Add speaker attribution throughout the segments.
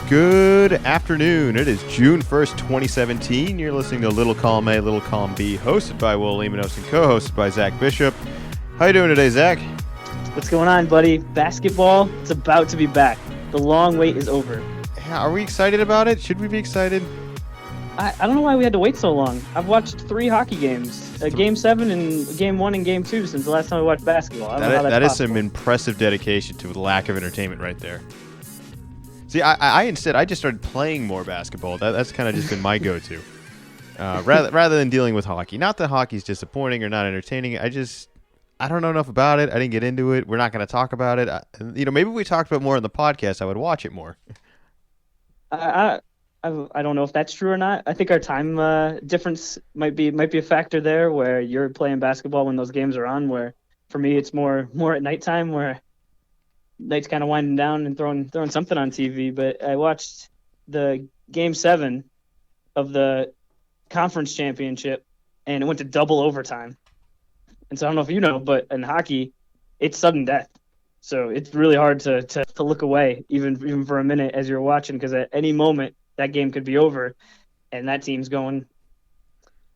Speaker 1: Good afternoon. It is June 1st, 2017. You're listening to Little Column A, Little Column B, hosted by Will Lemanos and co-hosted by Zach Bishop. How you doing today, Zach?
Speaker 2: What's going on, buddy? Basketball, it's about to be back. The long wait is over.
Speaker 1: Yeah, are we excited about it? Should we be excited?
Speaker 2: I don't know why we had to wait so long. I've watched 3 hockey games, Game 7 and Game 1 and Game 2 since the last time I watched basketball. I don't know how that's
Speaker 1: that is
Speaker 2: possible.
Speaker 1: some impressive dedication to the lack of entertainment right there. See, I instead just started playing more basketball. That's kind of just been my go-to, rather than dealing with hockey. Not that hockey's disappointing or not entertaining. I don't know enough about it. I didn't get into it. We're not going to talk about it. Maybe if we talked about it more on the podcast, I would watch it more.
Speaker 2: I don't know if that's true or not. I think our time difference might be a factor there, where you're playing basketball when those games are on. Where for me, it's more at nighttime, where night's kind of winding down and throwing something on TV. But I watched the Game 7 of the conference championship, and it went to double overtime. And so I don't know if you know, but in hockey, it's sudden death. So it's really hard to look away even for a minute as you're watching, because at any moment that game could be over, and that team's going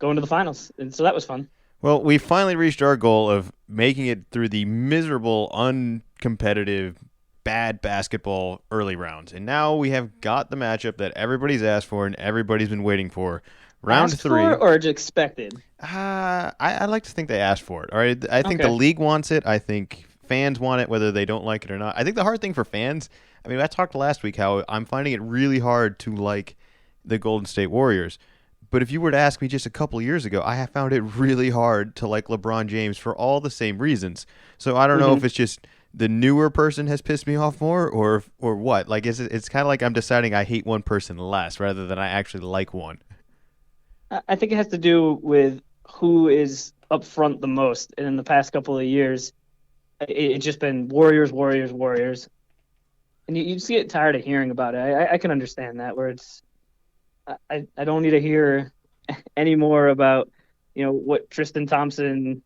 Speaker 2: to the finals. And so that was fun.
Speaker 1: Well, we finally reached our goal of making it through the miserable, uncompetitive, bad basketball early rounds. And now we have got the matchup that everybody's asked for and everybody's been waiting for. Round
Speaker 2: asked
Speaker 1: 3.
Speaker 2: For or expected?
Speaker 1: I like to think they asked for it. All right, I think the league wants it. I think fans want it, whether they don't like it or not. I think the hard thing for fans, I talked last week how I'm finding it really hard to like the Golden State Warriors. But if you were to ask me just a couple years ago, I have found it really hard to like LeBron James for all the same reasons. So I don't know if it's just the newer person has pissed me off more or what. Like it's kind of like I'm deciding I hate one person less rather than I actually like one.
Speaker 2: I think it has to do with who is up front the most. And in the past couple of years, it's just been Warriors. And you just get tired of hearing about it. I can understand that, where it's I don't need to hear any more about, what Tristan Thompson,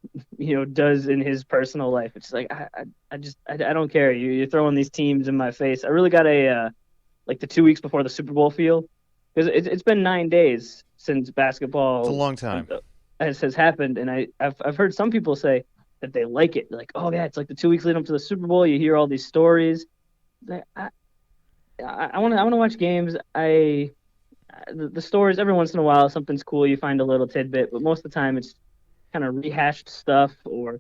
Speaker 2: does in his personal life. It's like, I don't care. You're throwing these teams in my face. I really got like the 2 weeks before the Super Bowl feel, because it's been 9 days since basketball.
Speaker 1: It's a long time.
Speaker 2: Has happened, and I've heard some people say that they like it. Like, oh yeah, it's like the 2 weeks leading up to the Super Bowl. You hear all these stories. I want to watch games. The stories, every once in a while, something's cool. You find a little tidbit, but most of the time it's kind of rehashed stuff or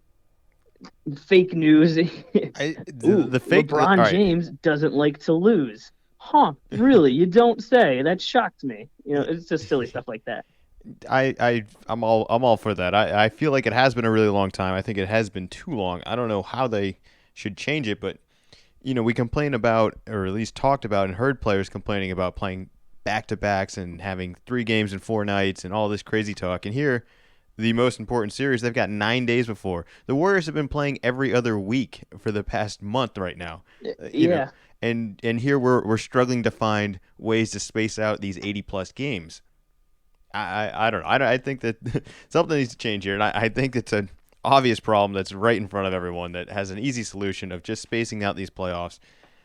Speaker 2: fake news. The fake LeBron James doesn't like to lose. Huh? Really? You don't say? That shocked me. It's just silly stuff like that.
Speaker 1: I'm all for that. I feel like it has been a really long time. I think it has been too long. I don't know how they should change it, but we complain about, or at least talked about and heard players complaining about playing back-to-backs and having 3 games in 4 nights and all this crazy talk. And here, the most important series, they've got 9 days before. The Warriors have been playing every other week for the past month right now.
Speaker 2: Yeah.
Speaker 1: And here we're struggling to find ways to space out these 80-plus games. I don't know. I think that something needs to change here, and I think it's an obvious problem that's right in front of everyone that has an easy solution of just spacing out these playoffs.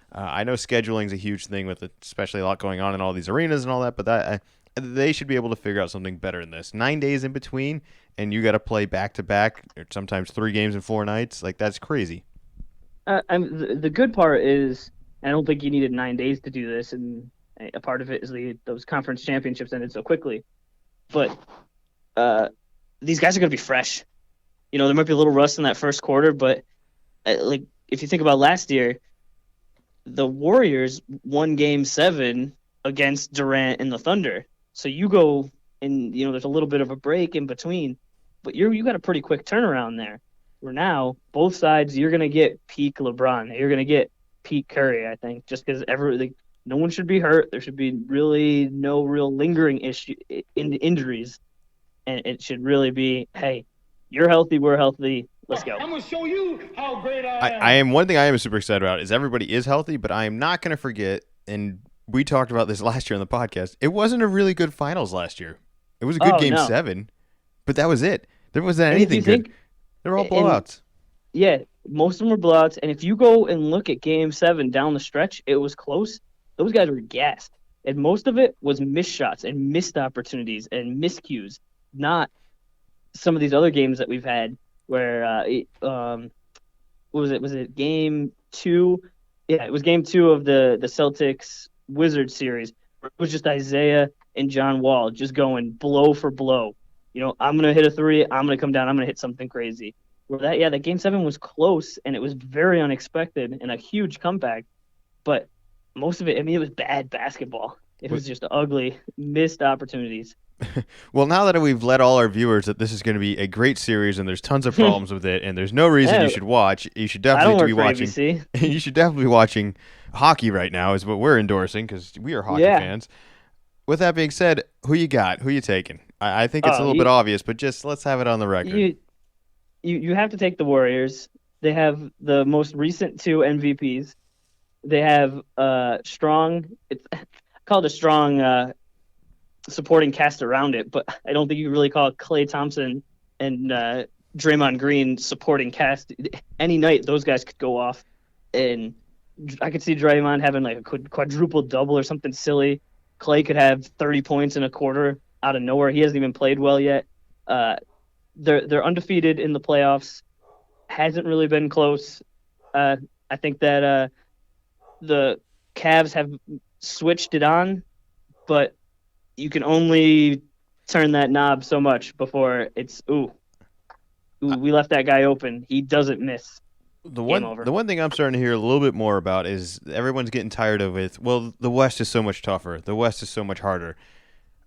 Speaker 1: I know scheduling is a huge thing with it, especially a lot going on in all these arenas and all that, but they should be able to figure out something better than this. 9 days in between, and you got to play back-to-back, or sometimes 3 games in 4 nights. Like, that's crazy.
Speaker 2: The good part is, I don't think you needed 9 days to do this, and a part of it is those conference championships ended so quickly. But these guys are going to be fresh. There might be a little rust in that first quarter, but if you think about last year, the Warriors won Game 7 against Durant and the Thunder. So you go and, there's a little bit of a break in between, but you got a pretty quick turnaround there. Where now, both sides, you're going to get peak LeBron. You're going to get peak Curry, I think, just because no one should be hurt. There should be really no real lingering injuries. And it should really be, hey, you're healthy, we're healthy. Let's go.
Speaker 3: I'm going to show you how great I
Speaker 1: I
Speaker 3: am.
Speaker 1: one thing I am super excited about is everybody is healthy, but I am not going to forget, and we talked about this last year on the podcast, it wasn't a really good finals last year. It was a good Game 7, but that was it. There wasn't anything good. They were all blowouts.
Speaker 2: Yeah, most of them were blowouts. And if you go and look at Game 7 down the stretch, it was close. those guys were gassed, and most of it was missed shots and missed opportunities and miscues, not some of these other games that we've had where what was it? Was it game two? Yeah, it was game two of the Celtics Wizards series. It was just Isaiah and John Wall just going blow for blow. I'm gonna hit a three. I'm gonna come down. I'm gonna hit something crazy. Where that game seven was close and it was very unexpected and a huge comeback. But most of it, I mean, it was bad basketball. It was just ugly, missed opportunities.
Speaker 1: Well, now that we've let all our viewers that this is going to be a great series and there's tons of problems with it and there's no reason you should watch, you should definitely be watching. You should definitely be watching hockey right now is what we're endorsing because we are hockey fans. With that being said, who you got? Who you taking? I think it's a little bit obvious, but just let's have it on the record.
Speaker 2: You have to take the Warriors. They have the most recent two MVPs. They have strong. It's called a strong supporting cast around it, but I don't think you really call Klay Thompson and Draymond Green supporting cast. Any night those guys could go off, and I could see Draymond having like a quadruple double or something silly. Klay could have 30 points in a quarter out of nowhere. He hasn't even played well yet. They're undefeated in the playoffs. Hasn't really been close. I think that the Cavs have switched it on, but you can only turn that knob so much before it's we left that guy open. He doesn't miss.
Speaker 1: The one thing I'm starting to hear a little bit more about is everyone's getting tired of it. Well, the West is so much tougher. The West is so much harder.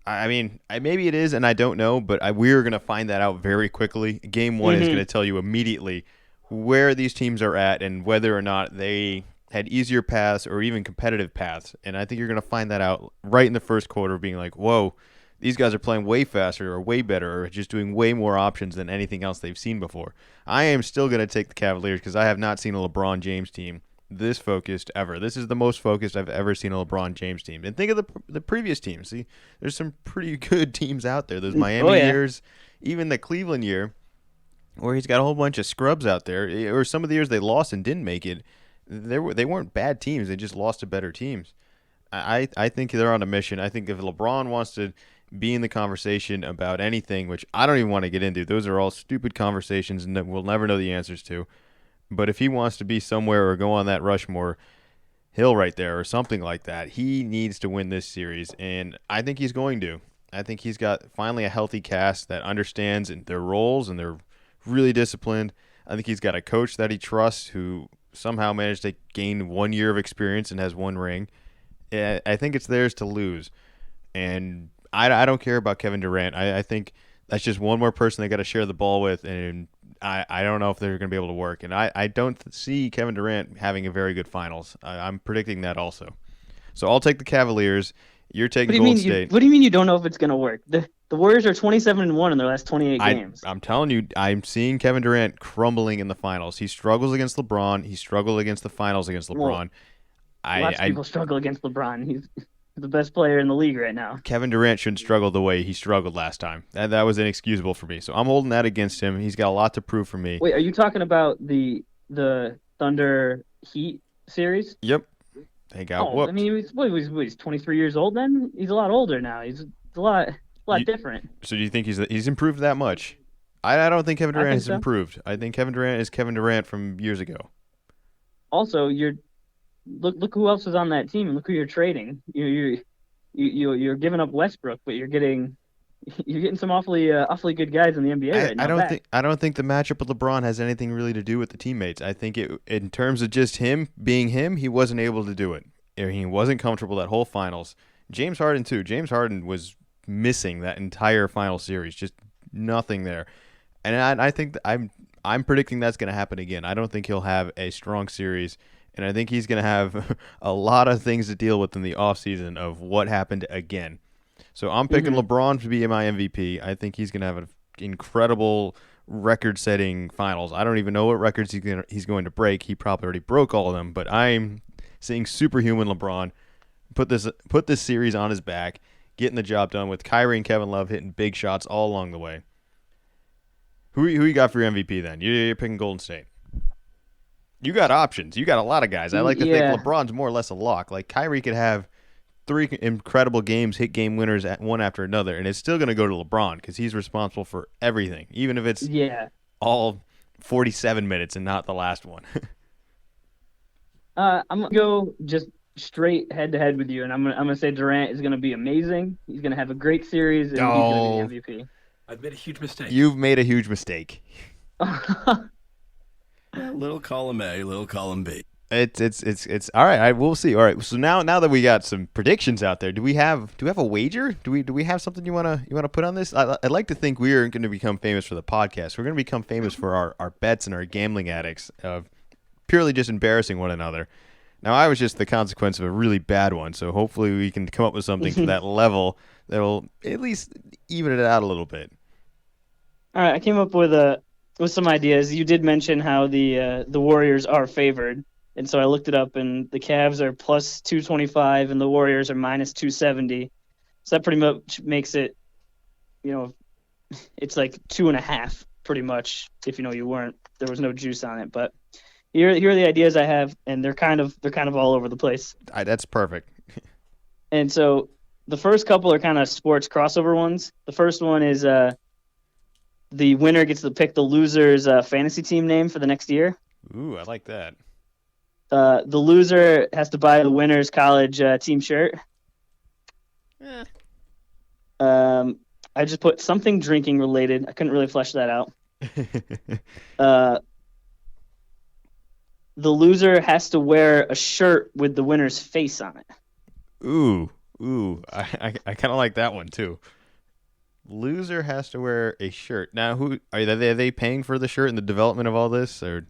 Speaker 1: I mean, maybe it is, and I don't know, but we're going to find that out very quickly. Game one is going to tell you immediately where these teams are at and whether or not they had easier paths or even competitive paths. And I think you're going to find that out right in the first quarter, being like, whoa, these guys are playing way faster or way better or just doing way more options than anything else they've seen before. I am still going to take the Cavaliers because I have not seen a LeBron James team this focused ever. This is the most focused I've ever seen a LeBron James team. And think of the previous teams. See, there's some pretty good teams out there. Those Miami years, even the Cleveland year, where he's got a whole bunch of scrubs out there, or some of the years they lost and didn't make it. They weren't bad teams. They just lost to better teams. I think they're on a mission. I think if LeBron wants to be in the conversation about anything, which I don't even want to get into, those are all stupid conversations and that we'll never know the answers to. But if he wants to be somewhere or go on that Rushmore hill right there or something like that, he needs to win this series, and I think he's going to. I think he's got finally a healthy cast that understands their roles and they're really disciplined. I think he's got a coach that he trusts who somehow managed to gain 1 year of experience and has one ring. I think it's theirs to lose. And I don't care about Kevin Durant. I think that's just one more person they got to share the ball with, and I don't know if they're going to be able to work. And I don't see Kevin Durant having a very good finals. I'm predicting that also. So I'll take the Cavaliers. You're taking Golden State.
Speaker 2: What do you mean you don't know if it's going to work? The Warriors are 27-1 in their last 28 games.
Speaker 1: I'm telling you, I'm seeing Kevin Durant crumbling in the finals. He struggles against LeBron. He struggled against the finals against LeBron.
Speaker 2: Lots of people struggle against LeBron. He's the best player in the league right now.
Speaker 1: Kevin Durant shouldn't struggle the way he struggled last time. That was inexcusable for me. So I'm holding that against him. He's got a lot to prove for me.
Speaker 2: Wait, are you talking about the Thunder Heat series?
Speaker 1: Yep. They got whooped.
Speaker 2: I mean, he's 23 years old then? He's a lot older now. He's a lot different.
Speaker 1: So do you think he's improved that much? I don't think Kevin Durant has improved. I think Kevin Durant is Kevin Durant from years ago.
Speaker 2: Also, look who else is on that team and look who you're trading. You're giving up Westbrook, but you're getting some awfully good guys in the NBA right now.
Speaker 1: I don't think the matchup with LeBron has anything really to do with the teammates. I think in terms of just him being him, he wasn't able to do it. He wasn't comfortable that whole finals. James Harden too. James Harden was missing that entire final series, just nothing there. And I think I'm predicting that's going to happen again. I don't think he'll have a strong series. And I think he's going to have a lot of things to deal with in the offseason of what happened again. So I'm picking LeBron to be my MVP. I think he's going to have an incredible record-setting finals. I don't even know what records he's going to break. He probably already broke all of them. But I'm seeing superhuman LeBron put this series on his back, getting the job done with Kyrie and Kevin Love hitting big shots all along the way. Who you got for your MVP then? You're picking Golden State. You got options. You got a lot of guys. I like to think
Speaker 2: Yeah.
Speaker 1: LeBron's more or less a lock. Like Kyrie could have 3 incredible games, hit game winners at one after another, and it's still going to go to LeBron because he's responsible for everything, even if it's
Speaker 2: Yeah.
Speaker 1: all 47 minutes and not the last one.
Speaker 2: I'm gonna go just straight head to head with you, and I'm gonna say Durant is gonna be amazing. He's gonna have a great series, and he's gonna be the MVP.
Speaker 4: I've made a huge mistake.
Speaker 1: You've made a huge mistake.
Speaker 4: Little column A, little column B.
Speaker 1: It's all right. We'll see. All right. So now that we got some predictions out there, do we have a wager? Do we have something you wanna put on this? I'd like to think we are going to become famous for the podcast. We're going to become famous for our bets and our gambling addicts of purely just embarrassing one another. Now I was just the consequence of a really bad one, so hopefully we can come up with something to that level that'll at least even it out a little bit.
Speaker 2: All right, I came up with some ideas. You did mention how the Warriors are favored, and so I looked it up, and the Cavs are plus 225, and the Warriors are minus 270. So that pretty much makes it, it's like 2.5, pretty much. If there was no juice on it, but here are the ideas I have, and they're kind of all over the place.
Speaker 1: That's perfect.
Speaker 2: And so the first couple are kind of sports crossover ones. The first one is the winner gets to pick the loser's fantasy team name for the next year.
Speaker 1: Ooh, I like that.
Speaker 2: The loser has to buy the winner's college team shirt. I just put something drinking related. I couldn't really flesh that out. The loser has to wear a shirt with the winner's face on it.
Speaker 1: Ooh, I kind of like that one too. Loser has to wear a shirt. Now, who are they paying for the shirt and the development of all this, or?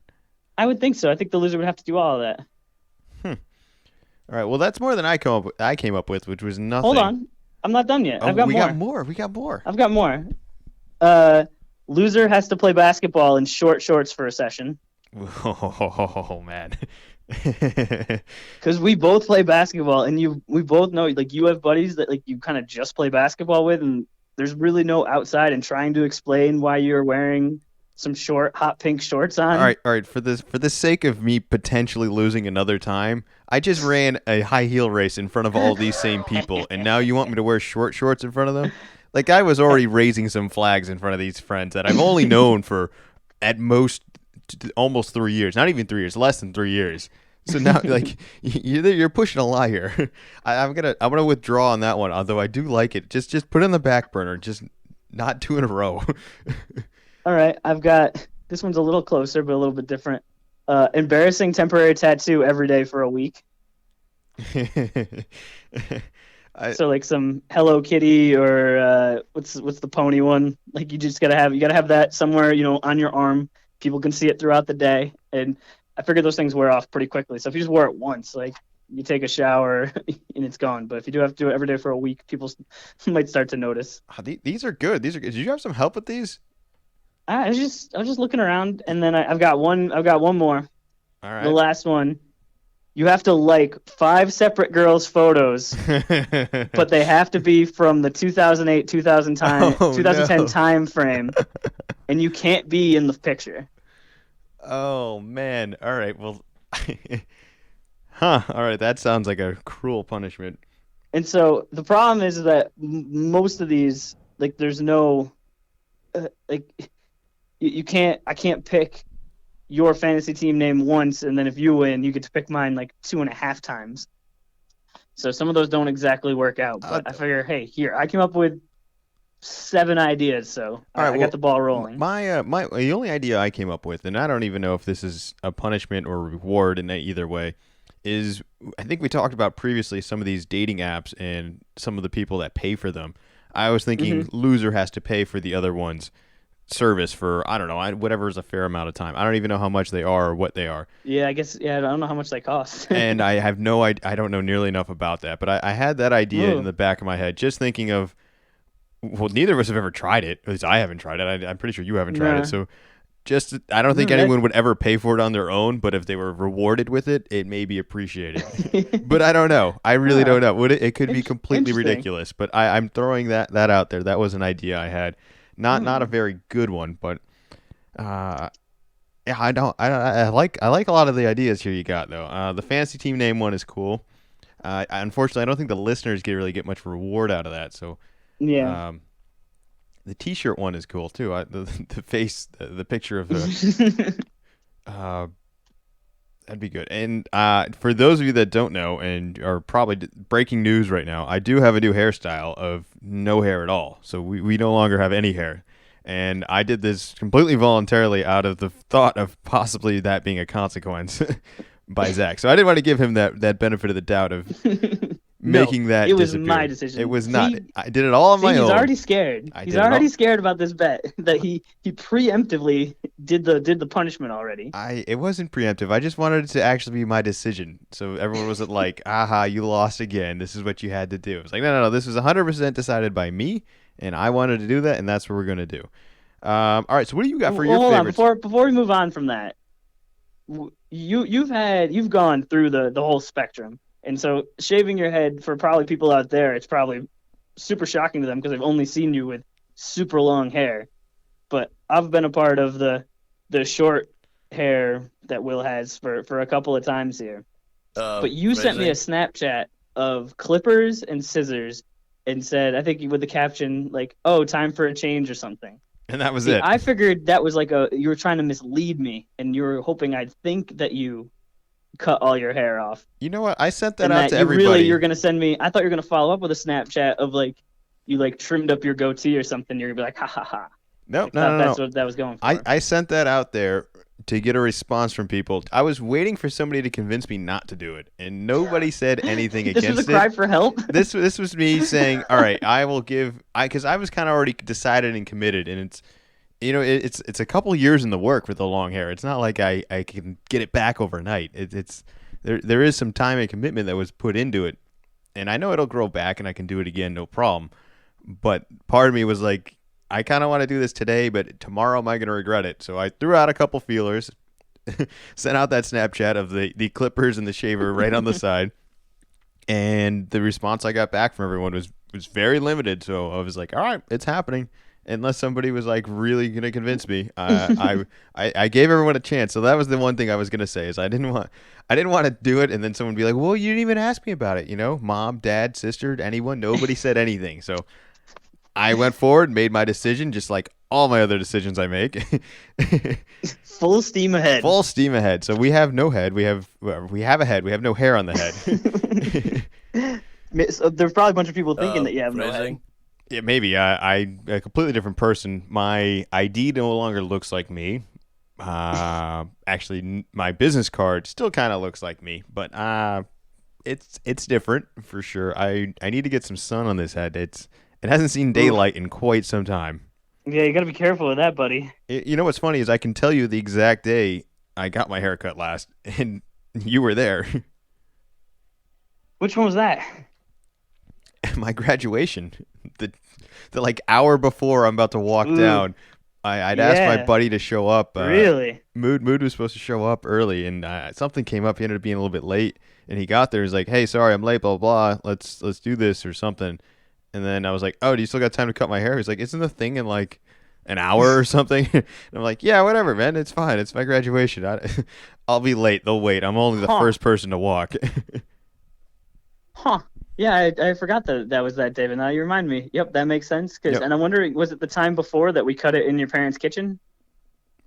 Speaker 2: I would think so. I think the loser would have to do all of that.
Speaker 1: All right. Well, that's more than I came up with, which was nothing.
Speaker 2: Hold on, I'm not done yet.
Speaker 1: Oh,
Speaker 2: I've got
Speaker 1: more. We got more.
Speaker 2: I've got more. Loser has to play basketball in short shorts for a session.
Speaker 1: Oh man.
Speaker 2: Because we both play basketball, and we both know, like, you have buddies that, like, you kind of just play basketball with, and there's really no outside and trying to explain why you're wearing some short hot pink shorts on.
Speaker 1: All right. For the sake of me potentially losing another time, I just ran a high heel race in front of all these same people, and now you want me to wear short shorts in front of them? Like, I was already raising some flags in front of these friends that I've only known for at most almost 3 years, not even 3 years, less than 3 years. So now, like, you're pushing a lie here. I'm gonna withdraw on that one. Although I do like it. Just put it on the back burner. Just not 2 in a row.
Speaker 2: All right, I've got this one's a little closer, but a little bit different. Embarrassing temporary tattoo every day for a week. So like some Hello Kitty or what's the pony one? Like, you gotta have that somewhere, on your arm. People can see it throughout the day, and I figured those things wear off pretty quickly. So if you just wear it once, like, you take a shower and it's gone. But if you do have to do it every day for a week, people might start to notice.
Speaker 1: These are good. Did you have some help with these?
Speaker 2: I was just looking around, and then I've got one more.
Speaker 1: All right.
Speaker 2: The last one. You have to like 5 separate girls' photos, but they have to be from the 2010 time frame, and you can't be in the picture.
Speaker 1: Oh man! All right. Well, all right. That sounds like a cruel punishment.
Speaker 2: And so the problem is that most of these, like, there's no, you can't. I can't pick your fantasy team name once, and then if you win, you get to pick mine like 2.5 times. So some of those don't exactly work out. But I figure, hey, here, I came up with 7 ideas, so I got the ball rolling.
Speaker 1: The only idea I came up with, and I don't even know if this is a punishment or reward in either way, is I think we talked about previously some of these dating apps and some of the people that pay for them. I was thinking loser has to pay for the other one's service for, I don't know, whatever is a fair amount of time. I don't even know how much they are or what they are.
Speaker 2: Yeah, I guess, I don't know how much they cost.
Speaker 1: And I have no idea. I don't know nearly enough about that. But I had that idea in the back of my head, just thinking of, well, neither of us have ever tried it. At least I haven't tried it. I'm pretty sure you haven't tried it. So I don't think anyone would ever pay for it on their own, but if they were rewarded with it, it may be appreciated. But I don't know. I really don't know. It could be completely ridiculous, but I'm throwing that out there. That was an idea I had. Not a very good one, but Yeah, I like a lot of the ideas here you got though. The fantasy team name one is cool. Unfortunately, I don't think the listeners really get much reward out of that. So,
Speaker 2: Yeah.
Speaker 1: um, the T-shirt one is cool too. The face, the picture of uh, that'd be good. And for those of you that don't know and are probably breaking news right now, I do have a new hairstyle of no hair at all. So we no longer have any hair. And I did this completely voluntarily out of the thought of possibly that being a consequence by Zach. So I didn't want to give him that benefit of the doubt of
Speaker 2: No,
Speaker 1: making that
Speaker 2: it was
Speaker 1: disappear.
Speaker 2: my decision.
Speaker 1: It was not. I did it all on my own.
Speaker 2: He's already scared.
Speaker 1: I
Speaker 2: He's
Speaker 1: did it all-
Speaker 2: already scared about this bet that he preemptively did the punishment already.
Speaker 1: It wasn't preemptive. I just wanted it to actually be my decision. So everyone wasn't like, aha, you lost again. This is what you had to do. It was like, no. This was 100% decided by me, and I wanted to do that, and that's what we're going to do. All right, so what do you got for your favorites?
Speaker 2: Hold on, before we move on from that, you've gone through the whole spectrum. And so shaving your head, for probably people out there, it's probably super shocking to them because they've only seen you with super long hair. But I've been a part of the short hair that Will has for a couple of times here. But you sent me a Snapchat of clippers and scissors and said, I think with the caption like, "Oh, time for a change" or something.
Speaker 1: And that was it.
Speaker 2: I figured that was like you were trying to mislead me, and you were hoping I'd think that you cut all your hair off.
Speaker 1: You know what? I sent that out to everybody.
Speaker 2: Really, you're gonna send me. I thought you were gonna follow up with a Snapchat of like you like trimmed up your goatee or something. You're gonna be like, ha ha ha.
Speaker 1: No.
Speaker 2: That's what that was going for.
Speaker 1: I sent that out there to get a response from people. I was waiting for somebody to convince me not to do it, and nobody said anything against it.
Speaker 2: This was a cry for help.
Speaker 1: This was me saying, all right, I will give. Because I was kind of already decided and committed, and it's. It's a couple years in the work with the long hair. It's not like I can get it back overnight. There is some time and commitment that was put into it, and I know it'll grow back and I can do it again, no problem. But part of me was like, I kind of want to do this today, but tomorrow am I going to regret it? So I threw out a couple feelers, sent out that Snapchat of the clippers and the shaver right on the side, and the response I got back from everyone was very limited. So I was like, all right, it's happening. Unless somebody was like really gonna convince me, I gave everyone a chance. So that was the one thing I was gonna say is I didn't want to do it, and then someone would be like, "Well, you didn't even ask me about it." You know, mom, dad, sister, anyone, nobody said anything. So I went forward, made my decision, just like all my other decisions I make.
Speaker 2: Full steam ahead.
Speaker 1: Full steam ahead. So we have no head. We have a head. We have no hair on the head.
Speaker 2: So there's probably a bunch of people thinking that you have no head.
Speaker 1: Yeah, maybe. I'm a completely different person. My ID no longer looks like me. Actually, my business card still kind of looks like me, but it's different for sure. I need to get some sun on this head. It hasn't seen daylight in quite some time.
Speaker 2: Yeah, you got to be careful with that, buddy.
Speaker 1: You know what's funny is I can tell you the exact day I got my hair cut last, and you were there.
Speaker 2: Which one was that?
Speaker 1: My graduation. The like hour before I'm about to walk down, I'd asked my buddy to show up.
Speaker 2: Really?
Speaker 1: Mood was supposed to show up early, and something came up. He ended up being a little bit late, and he got there. He's like, "Hey, sorry, I'm late. Blah blah. Let's do this or something." And then I was like, "Oh, do you still got time to cut my hair?" He's like, "Isn't the thing in like an hour or something?" And I'm like, "Yeah, whatever, man. It's fine. It's my graduation. I'll be late. They'll wait. I'm only the first person to walk."
Speaker 2: Huh. Yeah, I forgot that was that, David. Now you remind me. Yep, that makes sense.
Speaker 1: Yep.
Speaker 2: And I'm wondering, was it the time before that we cut it in your parents' kitchen?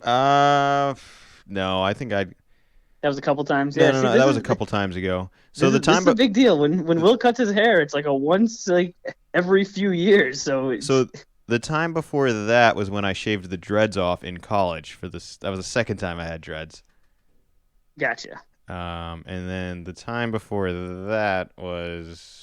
Speaker 1: No, I think That
Speaker 2: was a couple times.
Speaker 1: Yeah, no, that was a couple times ago. So this is
Speaker 2: a big deal. When Will cuts his hair, it's like a once every few years. So
Speaker 1: the time before that was when I shaved the dreads off in college. That was the second time I had dreads.
Speaker 2: Gotcha.
Speaker 1: And then the time before that was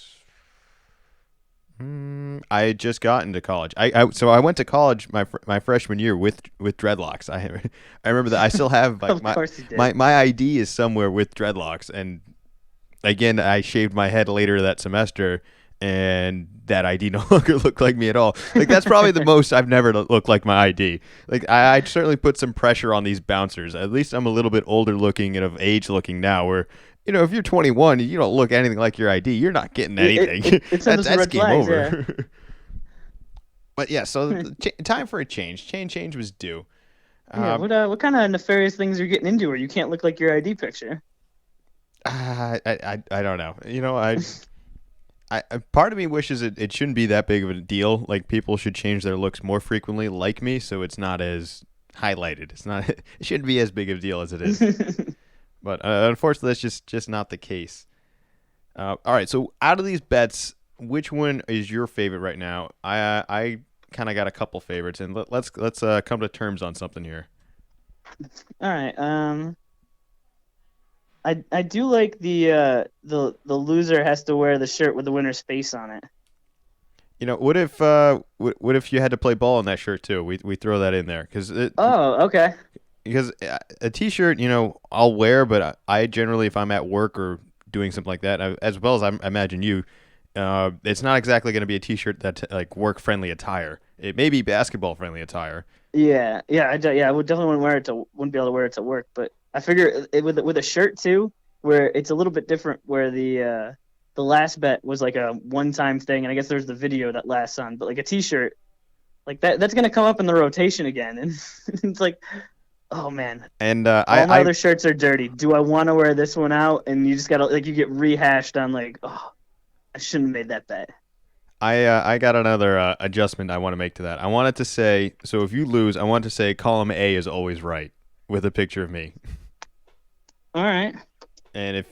Speaker 1: I had just gotten to college. So I went to college my freshman year with dreadlocks. I remember that I still have like my ID is somewhere with dreadlocks, and again I shaved my head later that semester, and that ID no longer looked like me at all. Like that's probably the most I've never looked like my ID. Like I certainly put some pressure on these bouncers. At least I'm a little bit older looking and of age looking now, where if you're 21 and you don't look anything like your ID, you're not getting anything. That's game over. Yeah. But yeah, so time for a change. Change was due.
Speaker 2: Yeah. What kind of nefarious things are you getting into where you can't look like your ID picture?
Speaker 1: I don't know. I part of me wishes it shouldn't be that big of a deal. Like people should change their looks more frequently, like me, so it's not as highlighted. It's not. It shouldn't be as big of a deal as it is. But unfortunately, that's just not the case. All right. So out of these bets, which one is your favorite right now? I kind of got a couple favorites, and let's come to terms on something here.
Speaker 2: All right. I do like the loser has to wear the shirt with the winner's face on it.
Speaker 1: What if you had to play ball in that shirt too? We throw that in there
Speaker 2: Okay.
Speaker 1: because a t-shirt, I'll wear, but I generally, if I'm at work or doing something like that, as well as I imagine you, it's not exactly going to be a t-shirt that's like work-friendly attire. It may be basketball-friendly attire.
Speaker 2: Yeah. I would definitely wouldn't be able to wear it to work, but I figure with a shirt too, where it's a little bit different, where the last bet was like a one-time thing, and I guess there's the video that lasts on, but like a t-shirt, like that's going to come up in the rotation again, and it's like, oh man.
Speaker 1: And
Speaker 2: all my other shirts are dirty. Do I want to wear this one out? And you just gotta you get rehashed on like, oh, I shouldn't have made that bet.
Speaker 1: I got another adjustment I want to make to that. I wanted to say, so if you lose, I want to say column A is always right with a picture of me.
Speaker 2: All right.
Speaker 1: And if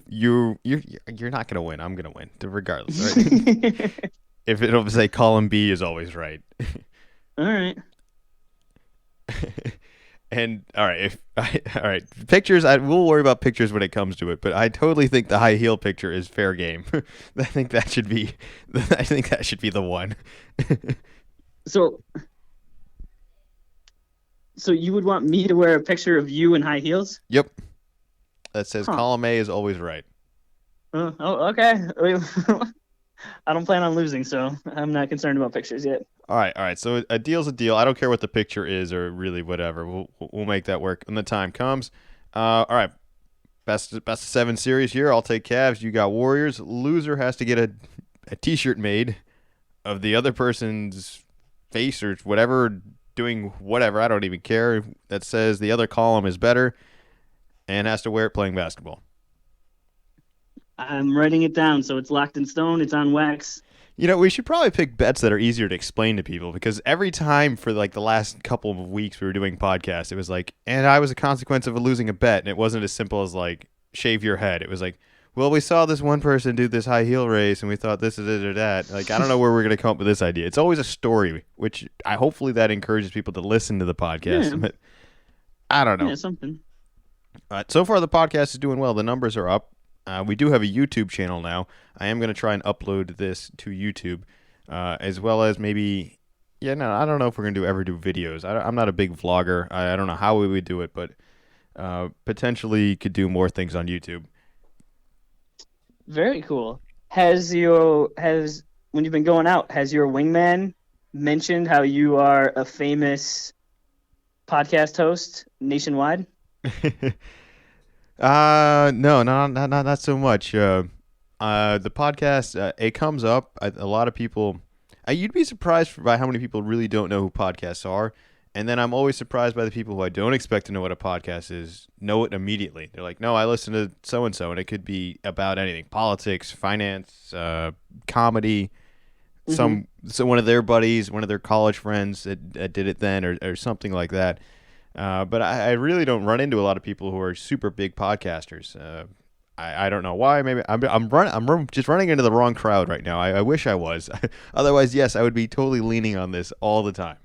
Speaker 1: you're not gonna win, I'm gonna win regardless. Right? If it'll say column B is always right.
Speaker 2: All right.
Speaker 1: And all right, pictures. We'll worry about pictures when it comes to it, but I totally think the high heel picture is fair game. I think that should be the one.
Speaker 2: So you would want me to wear a picture of you in high heels?
Speaker 1: Yep. That says column A is always right.
Speaker 2: Okay. I don't plan on losing, so I'm not concerned about pictures yet.
Speaker 1: All right. So a deal's a deal. I don't care what the picture is or really whatever. We'll make that work when the time comes. All right. Best of 7 series here. I'll take Cavs. You got Warriors. Loser has to get a T-shirt made of the other person's face or whatever, doing whatever. I don't even care. That says the other column is better, and has to wear it playing basketball.
Speaker 2: I'm writing it down, so it's locked in stone. It's on wax.
Speaker 1: We should probably pick bets that are easier to explain to people, because every time for like the last couple of weeks we were doing podcasts, it was like, and I was a consequence of losing a bet, and it wasn't as simple as like shave your head. It was like, well, we saw this one person do this high heel race, and we thought this is it or that. Like, I don't know where we're going to come up with this idea. It's always a story, which hopefully that encourages people to listen to the podcast.
Speaker 2: Yeah.
Speaker 1: But I don't know.
Speaker 2: Yeah, something.
Speaker 1: So far, the podcast is doing well. The numbers are up. We do have a YouTube channel now. I am going to try and upload this to YouTube, as well as maybe, I don't know if we're going to ever do videos. I'm not a big vlogger. I don't know how we would do it, but potentially could do more things on YouTube.
Speaker 2: Very cool. When you've been going out, has your wingman mentioned how you are a famous podcast host nationwide?
Speaker 1: No, not so much. The podcast, it comes up. A lot of people, you'd be surprised by how many people really don't know who podcasts are. And then I'm always surprised by the people who I don't expect to know what a podcast is, know it immediately. They're like, no, I listen to so-and-so, and it could be about anything: politics, finance, comedy. So one of their buddies, one of their college friends that did it then, or something like that. But I really don't run into a lot of people who are super big podcasters. I don't know why. Maybe I'm just running into the wrong crowd right now. I wish I was. Otherwise, yes, I would be totally leaning on this all the time.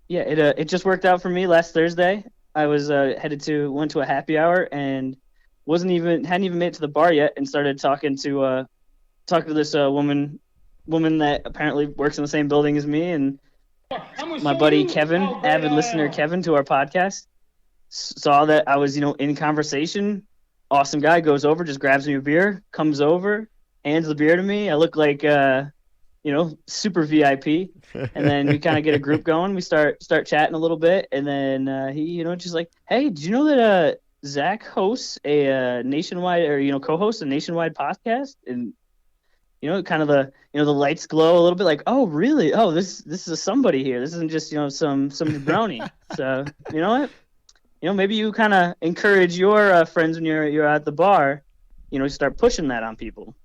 Speaker 2: Yeah, it just worked out for me last Thursday. I was went to a happy hour and hadn't even made it to the bar yet, and started talking to this woman that apparently works in the same building as me, and my buddy Kevin, avid listener Kevin to our podcast, saw that I was in conversation. Awesome guy, goes over, just grabs me a beer, comes over, hands the beer to me. I look like super VIP, and then we kind of get a group going. We start chatting a little bit, and then he just like, hey, did you know that Zach hosts a nationwide, or co-hosts a nationwide podcast? And kind of the lights glow a little bit, like, oh really? Oh, this is a somebody here. This isn't just some jabroni. So you know what? Maybe you kind of encourage your friends when you're at the bar. Start pushing that on people.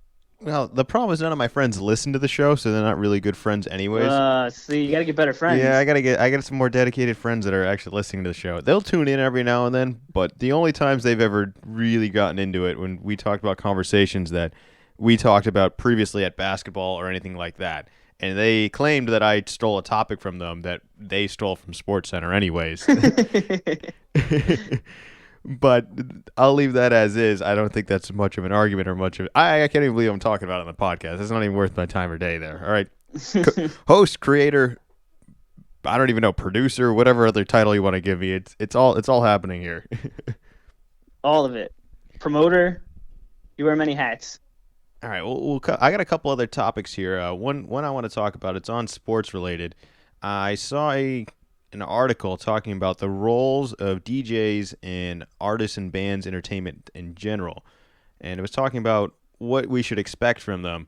Speaker 1: Well, the problem is none of my friends listen to the show, so they're not really good friends anyways.
Speaker 2: See, you got to get better
Speaker 1: Yeah,
Speaker 2: friends.
Speaker 1: I got some more dedicated friends that are actually listening to the show. They'll tune in every now and then, but the only times they've ever really gotten into it when we talked about conversations that we talked about previously at basketball or anything like that. And they claimed that I stole a topic from them that they stole from SportsCenter anyways. But I'll leave that as is. I don't think that's much of an argument or much of. I can't even believe I'm talking about it on the podcast. It's not even worth my time or day there. All right, host, creator, I don't even know, producer, whatever other title you want to give me. It's all happening here.
Speaker 2: All of it. Promoter. You wear many hats.
Speaker 1: All right. Well, I got a couple other topics here. One I want to talk about. It's on sports related. I saw an article talking about the roles of DJs and artists and bands entertainment in general. And it was talking about what we should expect from them.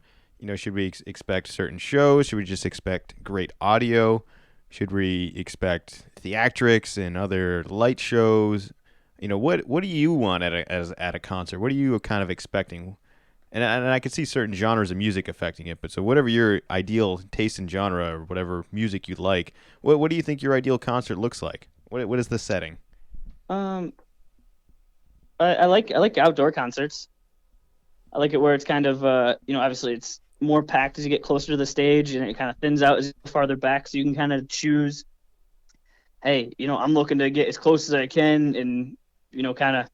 Speaker 1: Should we expect certain shows? Should we just expect great audio? Should we expect theatrics and other light shows? What do you want at a concert? What are you kind of expecting? And I could see certain genres of music affecting it, but so whatever your ideal taste in genre or whatever music you like, what do you think your ideal concert looks like? What is the setting?
Speaker 2: Um, I like outdoor concerts. I like it where it's kind of obviously it's more packed as you get closer to the stage, and it kind of thins out as you go farther back, so you can kind of choose. Hey, I'm looking to get as close as I can, and kind of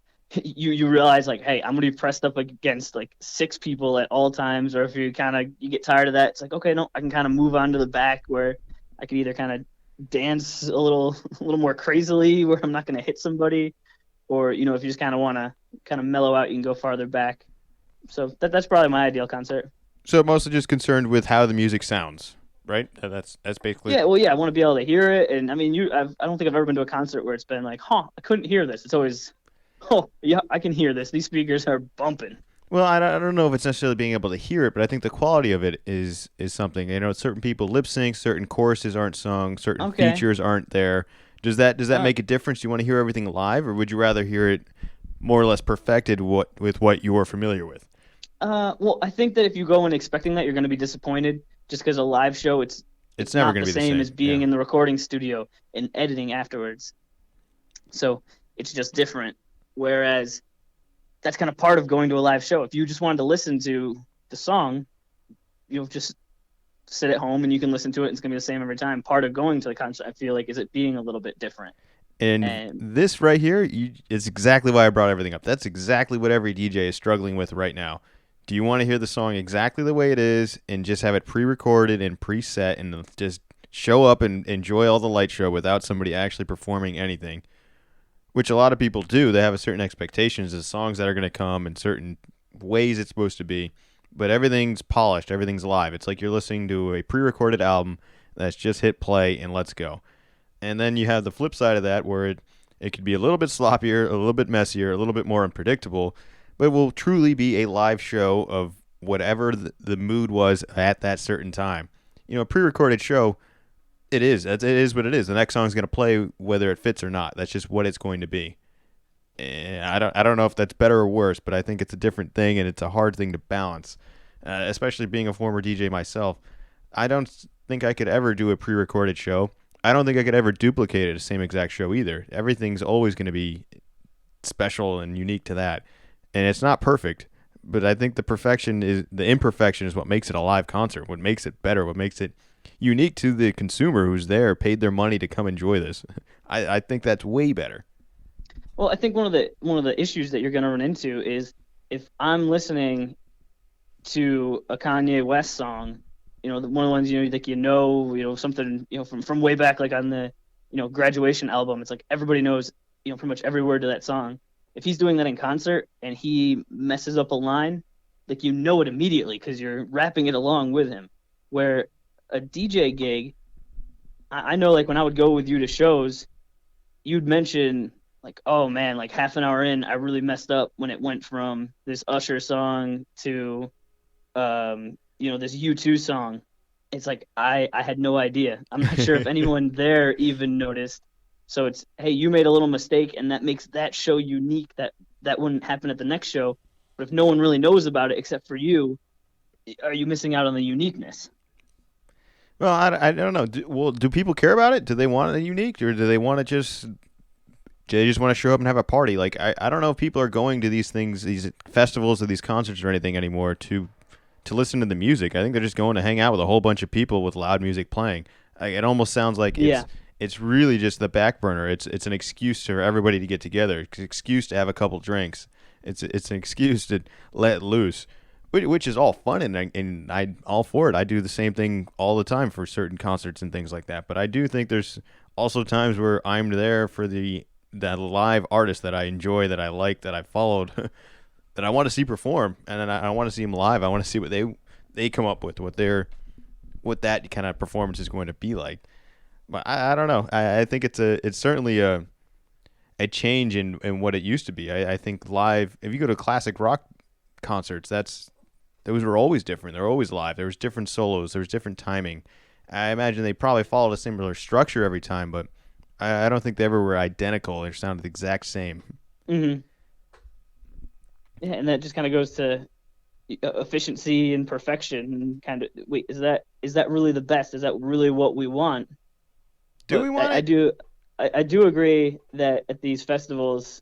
Speaker 2: you realize like, hey, I'm gonna be pressed up against like six people at all times, or if you get tired of that, it's like, okay, no, I can kind of move on to the back where I can either kind of dance a little a little more crazily where I'm not gonna hit somebody, or if you just kind of want to kind of mellow out, you can go farther back. So that's probably my ideal concert.
Speaker 1: So mostly just concerned with how the music sounds, right? That's basically.
Speaker 2: Yeah, well, yeah, I want to be able to hear it, and I mean, I don't think I've ever been to a concert where it's been like, I couldn't hear this. It's always, oh, yeah, I can hear this. These speakers are bumping.
Speaker 1: Well, I don't know if it's necessarily being able to hear it, but I think the quality of it is something. Certain people lip sync, certain choruses aren't sung, certain features aren't there. Does that make a difference? Do you want to hear everything live, or would you rather hear it more or less perfected with what you're familiar with?
Speaker 2: Well, I think that if you go in expecting that, you're going to be disappointed. Just because a live show, it's
Speaker 1: never going to be the same
Speaker 2: as being in the recording studio and editing afterwards. So it's just different. Whereas that's kind of part of going to a live show. If you just wanted to listen to the song, you'll just sit at home and you can listen to it. And it's going to be the same every time. Part of going to the concert, I feel like, is it being a little bit different.
Speaker 1: And this right here is exactly why I brought everything up. That's exactly what every DJ is struggling with right now. Do you want to hear the song exactly the way it is and just have it pre-recorded and preset and just show up and enjoy all the light show without somebody actually performing anything? Which a lot of people do. They have a certain expectations of songs that are going to come in certain ways it's supposed to be. But everything's polished. Everything's live. It's like you're listening to a pre-recorded album that's just hit play and let's go. And then you have the flip side of that where it could be a little bit sloppier, a little bit messier, a little bit more unpredictable, but it will truly be a live show of whatever the mood was at that certain time. A pre-recorded show, it is what it is. The next song is going to play whether it fits or not. That's just what it's going to be. And I don't know if that's better or worse, but I think it's a different thing and it's a hard thing to balance, especially being a former DJ myself. I don't think I could ever do a pre-recorded show. I don't think I could ever duplicate the same exact show either. Everything's always going to be special and unique to that. And it's not perfect, but I think the imperfection is what makes it a live concert, what makes it better, what makes it unique to the consumer who's there, paid their money to come enjoy this. I think that's way better.
Speaker 2: Well, I think one of the issues that you're going to run into is if I'm listening to a Kanye West song, one of the ones like something from way back, like on the Graduation album. It's like everybody knows pretty much every word to that song. If he's doing that in concert and he messes up a line, like it immediately because you're rapping it along with him. Where a DJ gig, I know like when I would go with you to shows, you'd mention like, oh man, like half an hour in, I really messed up when it went from this Usher song to this U2 song. It's like I had no idea. I'm not sure if anyone there even noticed. So it's, hey, you made a little mistake, and that makes that show unique. That wouldn't happen at the next show. But if no one really knows about it except for you, are you missing out on the uniqueness?
Speaker 1: Well, I don't know. Do people care about it? Do they want it unique, or do they want to just they just want to show up and have a party? Like I don't know if people are going to these things, these festivals or these concerts or anything anymore to listen to the music. I think they're just going to hang out with a whole bunch of people with loud music playing. Like, it almost sounds like it's really just the back burner. It's an excuse for everybody to get together. It's an excuse to have a couple drinks. It's an excuse to let loose, which is all fun and I all for it. I do the same thing all the time for certain concerts and things like that. But I do think there's also times where I'm there for that live artist that I enjoy, that I like, that I followed, that I want to see perform, and then I want to see them live. I want to see what they come up with, what that kind of performance is going to be like. But I don't know. I think it's certainly a change in what it used to be. I think live, if you go to classic rock concerts, those were always different. They were always live. There was different solos. There was different timing. I imagine they probably followed a similar structure every time, but I don't think they ever were identical or sounded the exact same.
Speaker 2: Mm-hmm. Yeah, and that just kind of goes to efficiency and perfection. And kind of, wait, is that really the best? Is that really what we want?
Speaker 1: Do we want
Speaker 2: it? I do agree that at these festivals,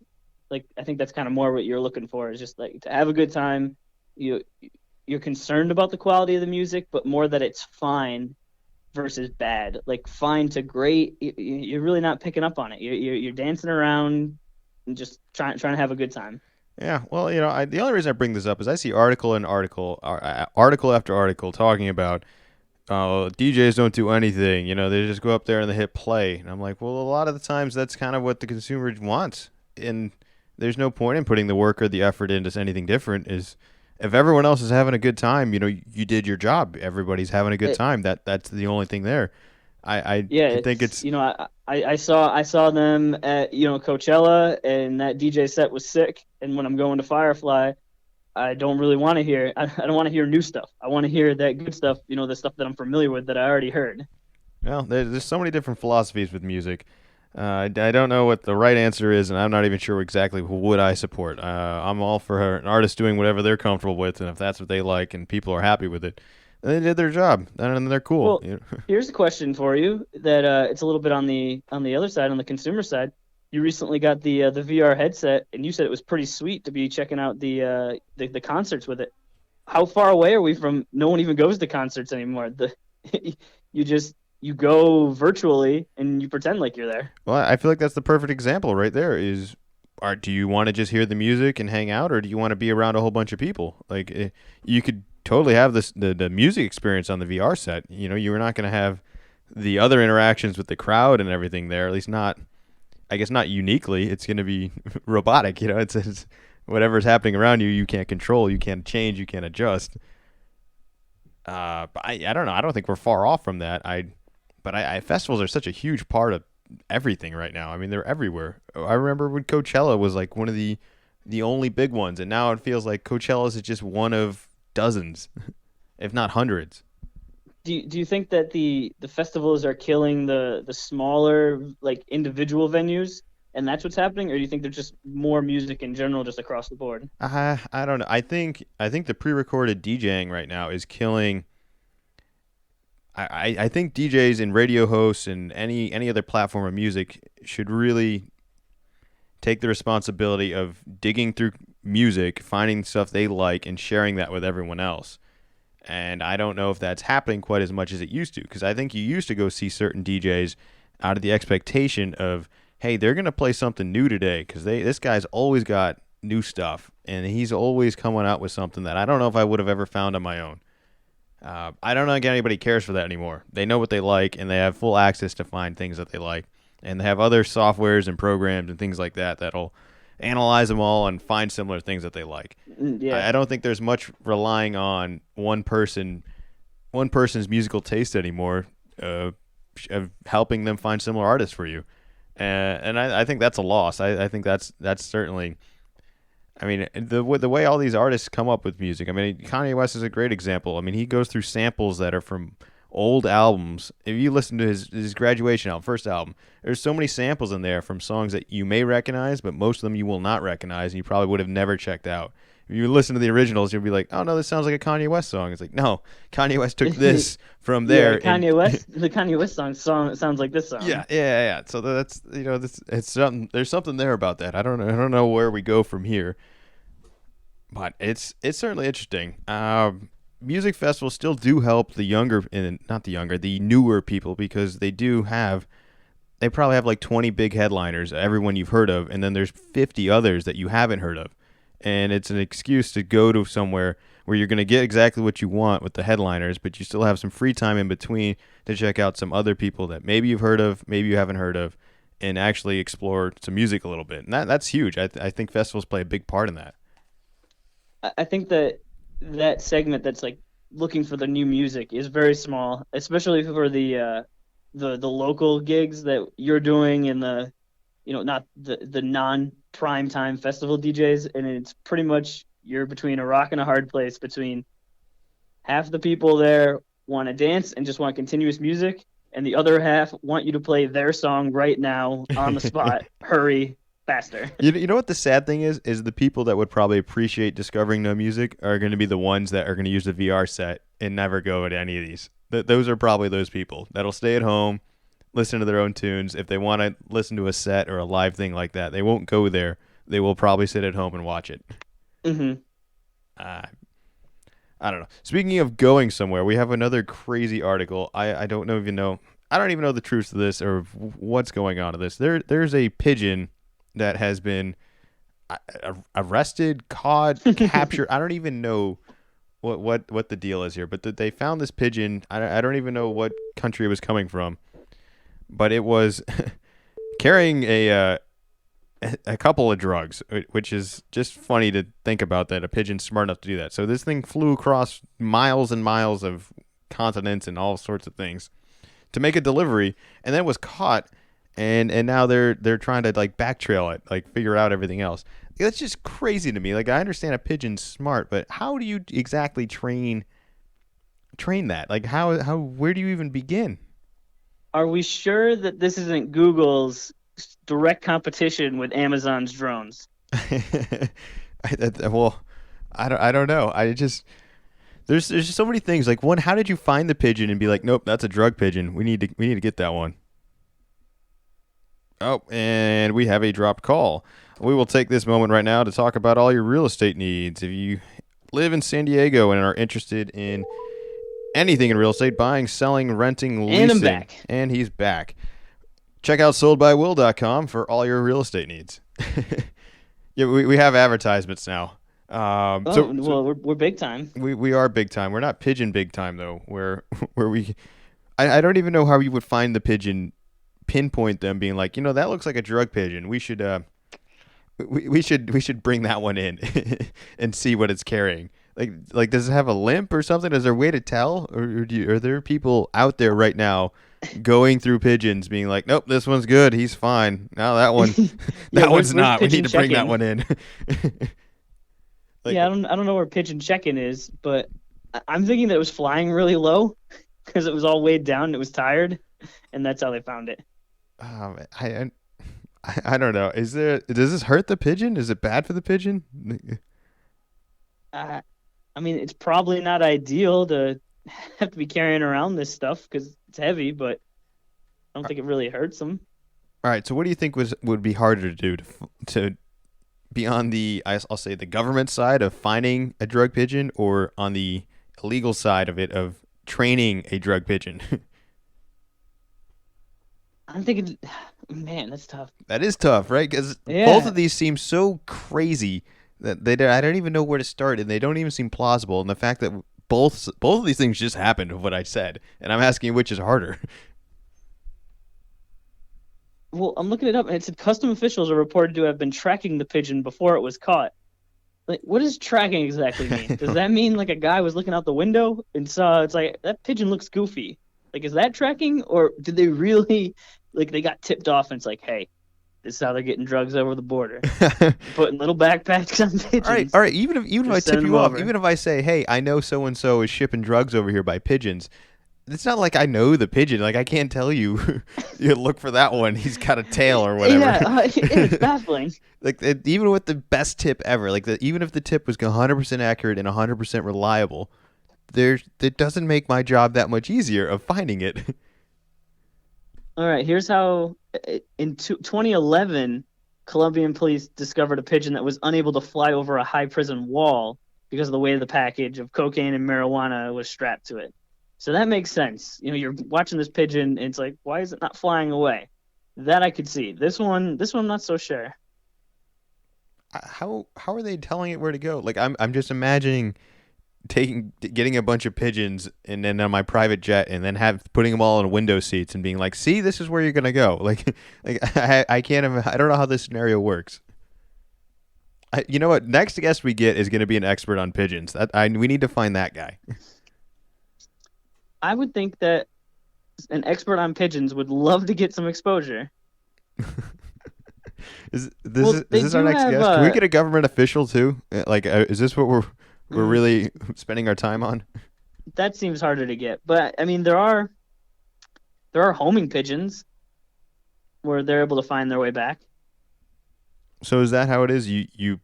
Speaker 2: like, I think that's kind of more what you're looking for, is just like to have a good time. You're concerned about the quality of the music, but more that it's fine versus bad. Like, fine to great, you're really not picking up on it. You're dancing around and just trying to have a good time.
Speaker 1: Yeah, well, the only reason I bring this up is I see article after article talking about DJs don't do anything. They just go up there and they hit play. And I'm like, well, a lot of the times that's kind of what the consumer wants. And there's no point in putting the work or the effort into anything different. Is if everyone else is having a good time, you did your job. Everybody's having a good time. That's the only thing there. I think it's
Speaker 2: I saw them at Coachella, and that DJ set was sick. And when I'm going to Firefly, I don't really want to hear. I don't want to hear new stuff. I want to hear that good stuff. The stuff that I'm familiar with, that I already heard.
Speaker 1: Well, there's so many different philosophies with music. I don't know what the right answer is, and I'm not even sure exactly what I support. I'm all for an artist doing whatever they're comfortable with, and if that's what they like and people are happy with it, then they did their job, and they're cool.
Speaker 2: Well, here's a question for you that it's a little bit on the other side, on the consumer side. You recently got the VR headset, and you said it was pretty sweet to be checking out the concerts with it. How far away are we from? No one even goes to concerts anymore. You go virtually and you pretend like you're there.
Speaker 1: Well, I feel like that's the perfect example right there. Do you want to just hear the music and hang out, or do you want to be around a whole bunch of people? Like, you could totally have the music experience on the VR set. You were not going to have the other interactions with the crowd and everything there. At least not. I guess not uniquely. It's going to be robotic. It's whatever's happening around you. You can't control. You can't change. You can't adjust. But I don't know. I don't think we're far off from that. But festivals are such a huge part of everything right now. I mean, they're everywhere. I remember when Coachella was like one of the only big ones, and now it feels like Coachella is just one of dozens, if not hundreds.
Speaker 2: Do you think that the festivals are killing the smaller, like, individual venues, and that's what's happening, or do you think there's just more music in general just across the board?
Speaker 1: I don't know. I think the pre-recorded DJing right now is killing. I think DJs and radio hosts and any other platform of music should really take the responsibility of digging through music, finding stuff they like, and sharing that with everyone else. And I don't know if that's happening quite as much as it used to, because I think you used to go see certain DJs out of the expectation of, hey, they're going to play something new today, because this guy's always got new stuff, and he's always coming out with something that I don't know if I would have ever found on my own. I don't think anybody cares for that anymore. They know what they like, and they have full access to find things that they like. And they have other softwares and programs and things like that that'll analyze them all and find similar things that they like.
Speaker 2: Yeah.
Speaker 1: I don't think there's much relying on one person's musical taste anymore of helping them find similar artists for you. And I think that's a loss. I think that's certainly I mean, the way all these artists come up with music. I mean, Kanye West is a great example. I mean, he goes through samples that are from old albums. If you listen to his graduation album, first album, there's so many samples in there from songs that you may recognize, but most of them you will not recognize, and you probably would have never checked out. If you listen to the originals, you'll be like, "Oh no, this sounds like a Kanye West song." It's like, no, Kanye West took this from there.
Speaker 2: The Kanye West song sounds like this song.
Speaker 1: Yeah. So that's it's something. There's something there about that. I don't know where we go from here, but it's certainly interesting. Music festivals still do help the newer people, because they probably have like 20 big headliners, everyone you've heard of, and then there's 50 others that you haven't heard of. And it's an excuse to go to somewhere where you're going to get exactly what you want with the headliners, but you still have some free time in between to check out some other people that maybe you've heard of, maybe you haven't heard of, and actually explore some music a little bit. And that's huge. I think festivals play a big part in that.
Speaker 2: I think that segment that's like looking for the new music is very small, especially for the local gigs that you're doing in the, not the non-prime time festival DJs. And it's pretty much you're between a rock and a hard place, between half the people there want to dance and just want continuous music, and the other half want you to play their song right now on the spot. Hurry, faster.
Speaker 1: You know what the sad thing is the people that would probably appreciate discovering no music are going to be the ones that are going to use the VR set and never go to any of these. Those are probably those people that'll stay at home, listen to their own tunes. If they want to listen to a set or a live thing like that, they won't go there. They will probably sit at home and watch it.
Speaker 2: Mm-hmm.
Speaker 1: I don't know. Speaking of going somewhere, we have another crazy article. I don't even know the truth of this or what's going on in this. There's a pigeon that has been arrested, caught, captured. I don't even know what the deal is here, but they found this pigeon. I don't even know what country it was coming from, but it was carrying a couple of drugs, which is just funny to think about, that a pigeon's smart enough to do that. So this thing flew across miles and miles of continents and all sorts of things to make a delivery, and then was caught, and now they're trying to like backtrail it, like figure out everything else. That's just crazy to me. Like, I understand a pigeon's smart, but how do you exactly train that? Like, where do you even begin?
Speaker 2: Are we sure that this isn't Google's direct competition with Amazon's drones?
Speaker 1: Well, I don't know. There's just so many things. Like, one, how did you find the pigeon and be like, nope, that's a drug pigeon. We need to get that one. Oh, and we have a dropped call. We will take this moment right now to talk about all your real estate needs. If you live in San Diego and are interested in anything in real estate, buying, selling, renting, leasing.
Speaker 2: And I'm back.
Speaker 1: And he's back. Check out soldbywill.com for all your real estate needs. Yeah, we have advertisements now.
Speaker 2: We're big time.
Speaker 1: We are big time. We're not pigeon big time though. I don't even know how you would find the pigeon, pinpoint them, being like, that looks like a drug pigeon. We should we should bring that one in and see what it's carrying. Like does it have a limp or something? Is there a way to tell, or are there people out there right now going through pigeons being like, nope, this one's good, he's fine. Now that one, one's not. We need to bring that one in.
Speaker 2: I don't know where pigeon check-in is, but I'm thinking that it was flying really low because it was all weighed down and it was tired, and that's how they found it.
Speaker 1: I don't know. Does this hurt the pigeon? Is it bad for the pigeon?
Speaker 2: I mean, it's probably not ideal to have to be carrying around this stuff because it's heavy, but I don't think it really hurts them.
Speaker 1: All right. So what do you think would be harder to do to be on the, I'll say, the government side of finding a drug pigeon, or on the illegal side of it of training a drug pigeon?
Speaker 2: I'm thinking, man, that's tough.
Speaker 1: That is tough, right? Because both of these seem so crazy that I don't even know where to start, and they don't even seem plausible. And the fact that both of these things just happened of what I said, and I'm asking which is harder.
Speaker 2: Well, I'm looking it up, and it said custom officials are reported to have been tracking the pigeon before it was caught. Like, what does tracking exactly mean? Does that mean like a guy was looking out the window and saw, it's like, that pigeon looks goofy? Like, is that tracking, or did they really, like, they got tipped off and it's like, hey, This is how they're getting drugs over the border. Putting little backpacks on pigeons.
Speaker 1: All right. Even if I tip you off,
Speaker 2: over.
Speaker 1: even if I say, hey, I know so and so is shipping drugs over here by pigeons. It's not like I know the pigeon. Like I can't tell you. You look for that one. He's got a tail or whatever.
Speaker 2: Yeah, it's baffling.
Speaker 1: Like even with the best tip ever, like even if the tip was 100% accurate and 100% reliable, it doesn't make my job that much easier of finding it.
Speaker 2: All right, here's how. In 2011, Colombian police discovered a pigeon that was unable to fly over a high prison wall because of the way the package of cocaine and marijuana was strapped to it. So that makes sense. You know, you're watching this pigeon, and it's like, why is it not flying away? That I could see. This one, I'm not so sure.
Speaker 1: How are they telling it where to go? Like I'm just imagining getting a bunch of pigeons and then on my private jet and then putting them all in window seats and being like, see, this is where you're gonna go. Like I can't I don't know how this scenario works. You know what? Next guest we get is going to be an expert on pigeons. We need to find that guy.
Speaker 2: I would think that an expert on pigeons would love to get some exposure.
Speaker 1: Is this our next guest? Can we get a government official too? Like, is this what we're really spending our time on?
Speaker 2: That seems harder to get, but I mean, there are homing pigeons where they're able to find their way back.
Speaker 1: So is that how it is? You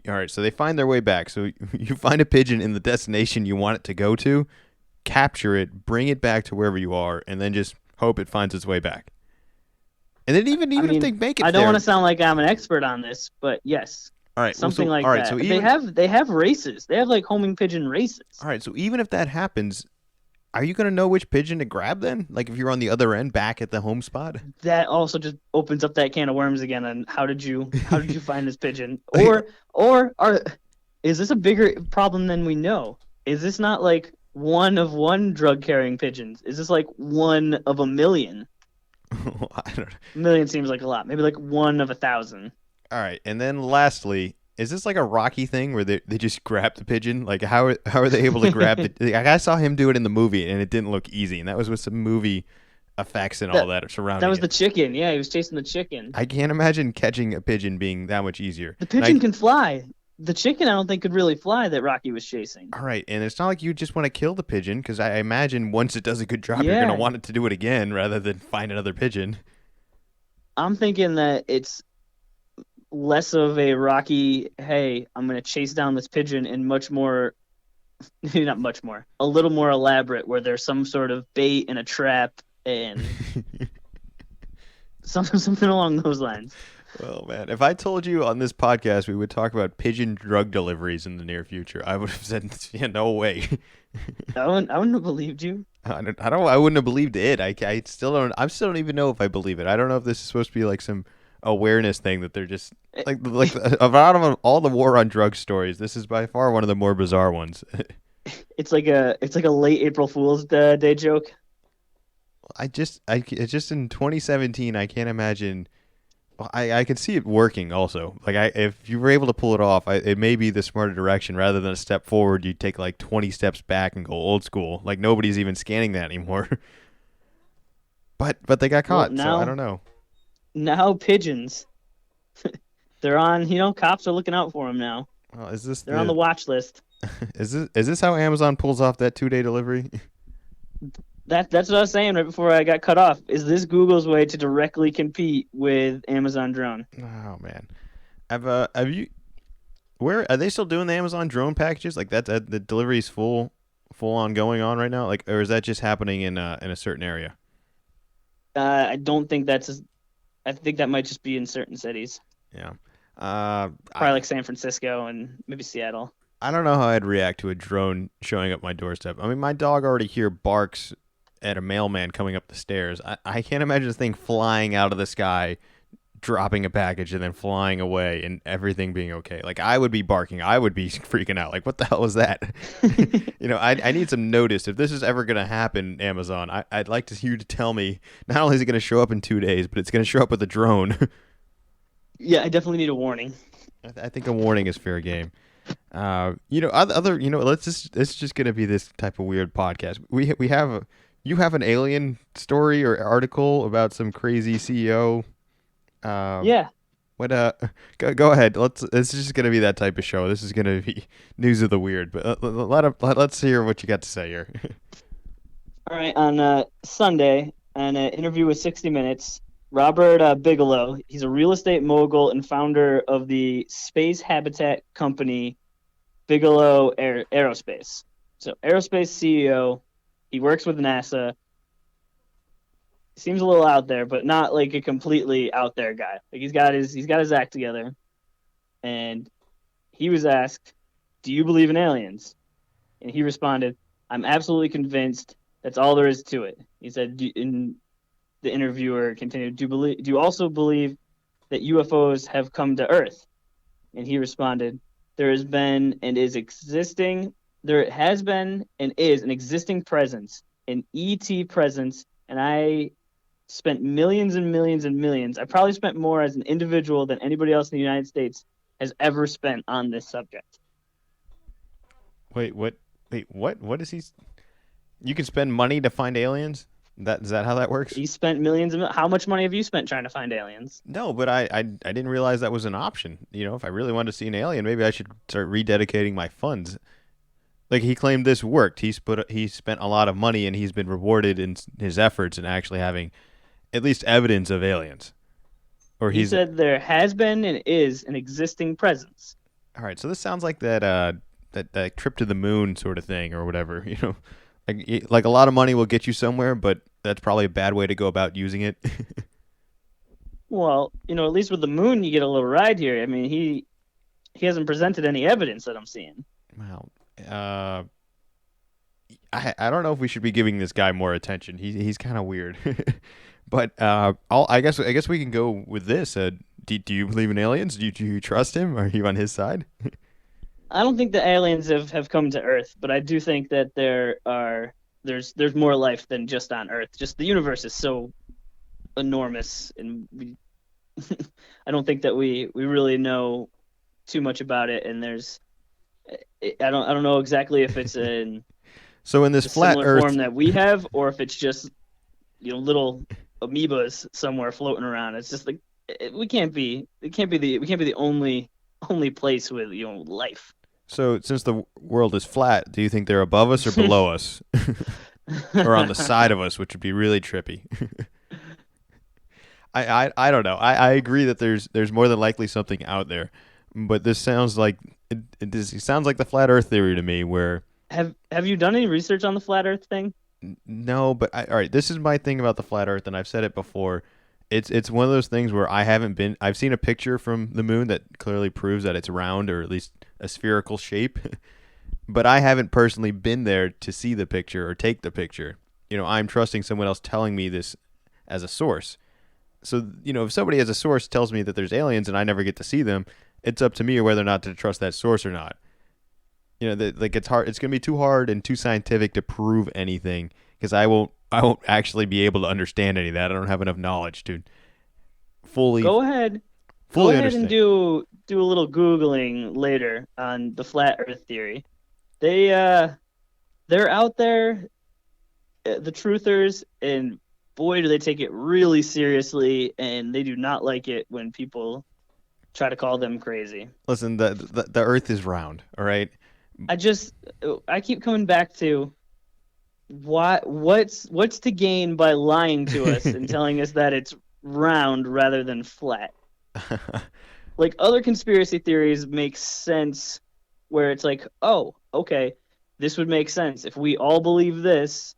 Speaker 1: all right? So they find their way back. So you find a pigeon in the destination you want it to go to, capture it, bring it back to wherever you are, and then just hope it finds its way back. And then even if they make it,
Speaker 2: I don't want to sound like I'm an expert on this, but yes.
Speaker 1: All right,
Speaker 2: something like that. So they have races. They have like homing pigeon races.
Speaker 1: All right, so even if that happens, are you going to know which pigeon to grab then? Like if you're on the other end back at the home spot?
Speaker 2: That also just opens up that can of worms again. And how did you find this pigeon? Is this a bigger problem than we know? Is this not like one of one drug carrying pigeons? Is this like one of a million?
Speaker 1: I don't know.
Speaker 2: A million seems like a lot. Maybe like one of 1,000.
Speaker 1: All right, and then lastly, is this like a Rocky thing where they just grab the pigeon? Like how are they able to grab the? Like I saw him do it in the movie, and it didn't look easy, and that was with some movie effects and all that surrounding.
Speaker 2: That was the chicken. Yeah, he was chasing the chicken.
Speaker 1: I can't imagine catching a pigeon being that much easier.
Speaker 2: The pigeon can fly. The chicken, I don't think, could really fly that Rocky was chasing.
Speaker 1: All right, and it's not like you just want to kill the pigeon, because I imagine once it does a good job, you're going to want it to do it again rather than find another pigeon.
Speaker 2: I'm thinking that it's less of a Rocky, hey, I'm going to chase down this pigeon, and much more, maybe not much more, a little more elaborate, where there's some sort of bait and a trap and something along those lines.
Speaker 1: Well, man, if I told you on this podcast we would talk about pigeon drug deliveries in the near future, I would have said, yeah, no way.
Speaker 2: I wouldn't have believed you.
Speaker 1: I wouldn't have believed it. I still don't even know if I believe it. I don't know if this is supposed to be like some awareness thing that they're just like out of all the war on drugs stories, this is by far one of the more bizarre ones.
Speaker 2: It's like a late April Fool's Day joke.
Speaker 1: It's just in 2017, I can't imagine. I can see it working also. Like if you were able to pull it off, it may be the smarter direction. Rather than a step forward, you take like 20 steps back and go old school. Like nobody's even scanning that anymore. But they got caught, so I don't know.
Speaker 2: Now pigeons, they're on. Cops are looking out for them now.
Speaker 1: Well,
Speaker 2: they're on the watch list.
Speaker 1: Is this how Amazon pulls off that 2-day delivery?
Speaker 2: That's what I was saying right before I got cut off. Is this Google's way to directly compete with Amazon Drone?
Speaker 1: Oh man, have you? Where are they still doing the Amazon Drone packages? Like the delivery is full on going on right now. Like, or is that just happening in a certain area?
Speaker 2: I don't think that's. I think that might just be in certain cities.
Speaker 1: Yeah.
Speaker 2: Probably like San Francisco and maybe Seattle.
Speaker 1: I don't know how I'd react to a drone showing up my doorstep. I mean, my dog already here barks at a mailman coming up the stairs. I can't imagine this thing flying out of the sky, dropping a package, and then flying away and everything being okay. Like, I would be barking. I would be freaking out. Like, what the hell is that? I need some notice. If this is ever going to happen, Amazon, I'd like you to tell me, not only is it going to show up in 2 days, but it's going to show up with a drone.
Speaker 2: Yeah, I definitely need a warning.
Speaker 1: I think a warning is fair game. It's just going to be this type of weird podcast. You have an alien story or article about some crazy CEO
Speaker 2: Yeah.
Speaker 1: What go ahead. This is just gonna be that type of show. This is gonna be news of the weird. But let's hear what you got to say here.
Speaker 2: All right. On Sunday, on an interview with 60 Minutes, Robert Bigelow, he's a real estate mogul and founder of the space habitat company Bigelow Aerospace. So aerospace CEO. He works with NASA. Seems a little out there, but not like a completely out there guy. Like he's got his act together. And he was asked, "Do you believe in aliens?" And he responded, "I'm absolutely convinced. That's all there is to it." He said, and the interviewer continued, Do you also believe that UFOs have come to Earth?" And he responded, "There has been and is existing. There has been and is an existing presence, an ET presence, and I spent millions and millions and millions. I probably spent more as an individual than anybody else in the United States has ever spent on this subject."
Speaker 1: Wait, what? Wait, what? What is he? You can spend money to find aliens? Is that how that works?
Speaker 2: He spent millions of. How much money have you spent trying to find aliens?
Speaker 1: No, but I didn't realize that was an option. If I really wanted to see an alien, maybe I should start rededicating my funds. Like he claimed this worked. He spent a lot of money and he's been rewarded in his efforts in actually having at least evidence of aliens. Or
Speaker 2: he said there has been and is an existing presence.
Speaker 1: All right, so this sounds like that trip to the moon sort of thing or whatever. Like a lot of money will get you somewhere, but that's probably a bad way to go about using it.
Speaker 2: Well, at least with the moon, you get a little ride here. I mean, he hasn't presented any evidence that I'm seeing.
Speaker 1: Well, I don't know if we should be giving this guy more attention. He's kind of weird. But I guess we can go with this. Do you believe in aliens? Do you trust him? Are you on his side?
Speaker 2: I don't think the aliens have come to Earth, but I do think that there's more life than just on Earth. Just the universe is so enormous, and I don't think that we really know too much about it. And I don't know exactly if it's in
Speaker 1: so in this flat Earth
Speaker 2: form that we have, or if it's just little amoebas somewhere floating around. It's just like we can't be the only place with life.
Speaker 1: So since the world is flat, do you think they're above us or below us, or on the side of us, which would be really trippy? I don't know. I agree that there's more than likely something out there, but this sounds like it sounds like the flat Earth theory to me. Where
Speaker 2: have you done any research on the flat Earth thing?
Speaker 1: No, but all right. This is my thing about the flat Earth, and I've said it before. It's one of those things where I've seen a picture from the moon that clearly proves that it's round or at least a spherical shape, but I haven't personally been there to see the picture or take the picture. I'm trusting someone else telling me this as a source. So, if somebody as a source tells me that there's aliens and I never get to see them, it's up to me whether or not to trust that source or not. It's hard. It's going to be too hard and too scientific to prove anything because I won't actually be able to understand any of that. I don't have enough knowledge to fully
Speaker 2: Go ahead
Speaker 1: understand.
Speaker 2: And do a little Googling later on the flat Earth theory. They're out there, the truthers, and boy, do they take it really seriously, and they do not like it when people try to call them crazy.
Speaker 1: Listen, the Earth is round, all right?
Speaker 2: I keep coming back to what's to gain by lying to us and telling us that it's round rather than flat. Like other conspiracy theories make sense where it's like, oh, okay, this would make sense if we all believe this.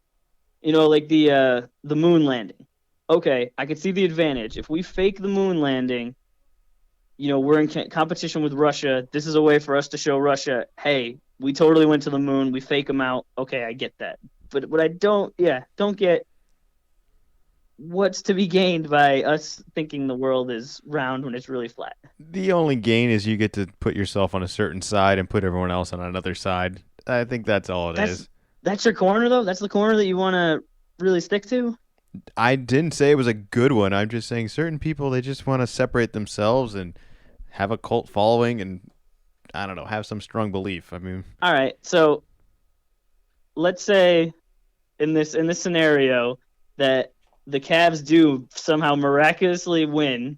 Speaker 2: Like the moon landing. Okay, I could see the advantage. If we fake the moon landing, we're in competition with Russia. This is a way for us to show Russia, hey, we totally went to the moon. We fake them out. Okay, I get that. But what I don't get what's to be gained by us thinking the world is round when it's really flat.
Speaker 1: The only gain is you get to put yourself on a certain side and put everyone else on another side. I think that's all it is.
Speaker 2: That's your corner, though? That's the corner that you want to really stick to?
Speaker 1: I didn't say it was a good one. I'm just saying certain people, they just want to separate themselves and have a cult following and, I don't know, have some strong belief. I mean...
Speaker 2: All right, so let's say in this scenario that the Cavs do somehow miraculously win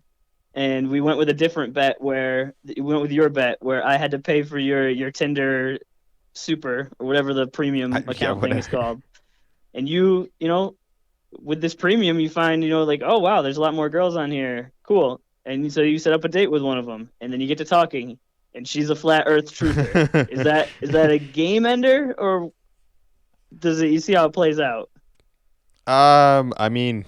Speaker 2: and we went with a different bet where we went with your bet where I had to pay for your Tinder Super or whatever the premium account thing is called. And you know, with this premium, you find, like, oh wow, there's a lot more girls on here. Cool. And so you set up a date with one of them, and then you get to talking, and she's a flat Earth truther. is that a game ender, or you see how it plays out?
Speaker 1: I mean,